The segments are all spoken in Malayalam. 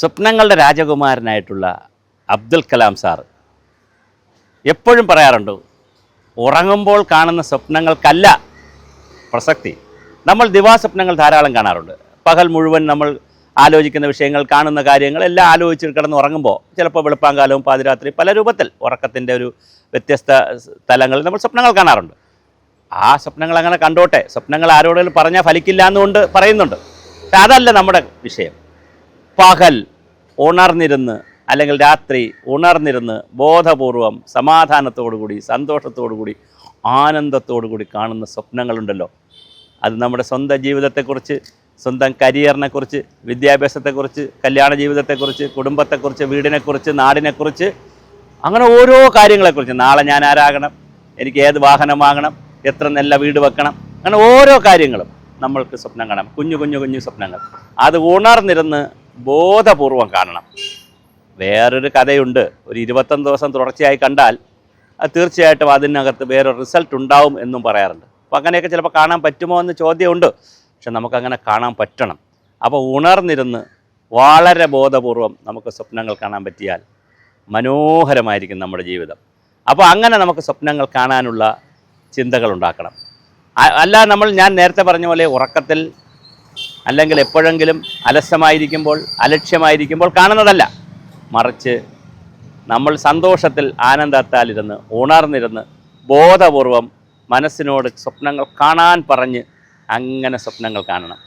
സ്വപ്നങ്ങളുടെ രാജകുമാരനായിട്ടുള്ള അബ്ദുൽ കലാം സാർ എപ്പോഴും പറയാറുണ്ട്, ഉറങ്ങുമ്പോൾ കാണുന്ന സ്വപ്നങ്ങൾക്കല്ല പ്രസക്തി. നമ്മൾ ദിവാസ്വപ്നങ്ങൾ ധാരാളം കാണാറുണ്ട്. പകൽ മുഴുവൻ നമ്മൾ ആലോചിക്കുന്ന വിഷയങ്ങൾ, കാണുന്ന കാര്യങ്ങൾ എല്ലാം ആലോചിച്ച് കിടന്ന് ഉറങ്ങുമ്പോൾ ചിലപ്പോൾ വെളുപ്പാങ്കാലവും പാതിരാത്രി പല രൂപത്തിൽ ഉറക്കത്തിൻ്റെ ഒരു വ്യത്യസ്ത തലങ്ങളിൽ നമ്മൾ സ്വപ്നങ്ങൾ കാണാറുണ്ട്. ആ സ്വപ്നങ്ങൾ അങ്ങനെ കണ്ടോട്ടെ, സ്വപ്നങ്ങൾ ആരോടെങ്കിലും പറഞ്ഞാൽ ഫലിക്കില്ല എന്നുകൊണ്ട് പറയുന്നുണ്ട്. പക്ഷെ അതല്ല നമ്മുടെ വിഷയം. പകൽ ഉണർന്നിരുന്ന് അല്ലെങ്കിൽ രാത്രി ഉണർന്നിരുന്ന് ബോധപൂർവം സമാധാനത്തോടുകൂടി സന്തോഷത്തോടുകൂടി ആനന്ദത്തോടുകൂടി കാണുന്ന സ്വപ്നങ്ങളുണ്ടല്ലോ, അത് നമ്മുടെ സ്വന്തം ജീവിതത്തെക്കുറിച്ച്, സ്വന്തം കരിയറിനെക്കുറിച്ച്, വിദ്യാഭ്യാസത്തെക്കുറിച്ച്, കല്യാണ ജീവിതത്തെക്കുറിച്ച്, കുടുംബത്തെക്കുറിച്ച്, വീടിനെക്കുറിച്ച്, നാടിനെക്കുറിച്ച്, അങ്ങനെ ഓരോ കാര്യങ്ങളെക്കുറിച്ച്, നാളെ ഞാൻ ആരാകണം, എനിക്ക് ഏത് വാഹനം വാങ്ങണം, എത്ര നല്ല വീട് വെക്കണം, അങ്ങനെ ഓരോ കാര്യങ്ങളും നമ്മൾക്ക് സ്വപ്നം കാണാം. കുഞ്ഞു കുഞ്ഞു കുഞ്ഞു സ്വപ്നങ്ങൾ. അത് ഉണർന്നിരുന്ന് ബോധപൂർവം കാണണം. വേറൊരു കഥയുണ്ട്. ഒരു 21 ദിവസം തുടർച്ചയായി കണ്ടാൽ അത് തീർച്ചയായിട്ടും അതിനകത്ത് വേറൊരു റിസൾട്ട് ഉണ്ടാവും എന്നും പറയാറുണ്ട്. അപ്പോൾ അങ്ങനെയൊക്കെ ചിലപ്പോൾ കാണാൻ പറ്റുമോ എന്ന് ചോദ്യമുണ്ട്. പക്ഷെ നമുക്കങ്ങനെ കാണാൻ പറ്റണം. അപ്പോൾ ഉണർന്നിരുന്ന് വളരെ ബോധപൂർവം നമുക്ക് സ്വപ്നങ്ങൾ കാണാൻ പറ്റിയാൽ മനോഹരമായിരിക്കും നമ്മുടെ ജീവിതം. അപ്പോൾ അങ്ങനെ നമുക്ക് സ്വപ്നങ്ങൾ കാണാനുള്ള ചിന്തകൾ ഉണ്ടാക്കണം. അല്ല ഞാൻ നേരത്തെ പറഞ്ഞ പോലെ ഉറക്കത്തിൽ അല്ലെങ്കിൽ എപ്പോഴെങ്കിലും അലസമായിരിക്കുമ്പോൾ, അലക്ഷ്യമായിരിക്കുമ്പോൾ കാണുന്നതല്ല. മറിച്ച് നമ്മൾ സന്തോഷത്തിൽ ആനന്ദത്താലിരുന്ന് ഉണർന്നിരുന്ന് ബോധപൂർവം മനസ്സിനോട് സ്വപ്നങ്ങൾ കാണാൻ പറഞ്ഞ് അങ്ങനെ സ്വപ്നങ്ങൾ കാണണം.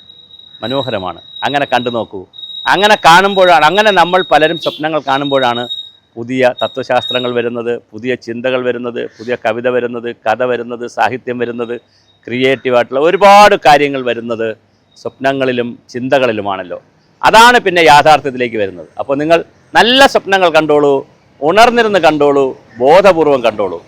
മനോഹരമാണ്. അങ്ങനെ കണ്ടു നോക്കൂ. അങ്ങനെ കാണുമ്പോഴാണ്, അങ്ങനെ നമ്മൾ പലരും സ്വപ്നങ്ങൾ കാണുമ്പോഴാണ് പുതിയ തത്വശാസ്ത്രങ്ങൾ വരുന്നത്, പുതിയ ചിന്തകൾ വരുന്നത്, പുതിയ കവിത വരുന്നത്, കഥ വരുന്നത്, സാഹിത്യം വരുന്നത്, ക്രിയേറ്റീവായിട്ടുള്ള ഒരുപാട് കാര്യങ്ങൾ വരുന്നത് സ്വപ്നങ്ങളിലും ചിന്തകളിലുമാണല്ലോ. അതാണ് പിന്നെ യാഥാർത്ഥ്യത്തിലേക്ക് വരുന്നത്. അപ്പോൾ നിങ്ങൾ നല്ല സ്വപ്നങ്ങൾ കണ്ടോളൂ, ഉണർന്നിരുന്ന് കണ്ടോളൂ, ബോധപൂർവം കണ്ടോളൂ.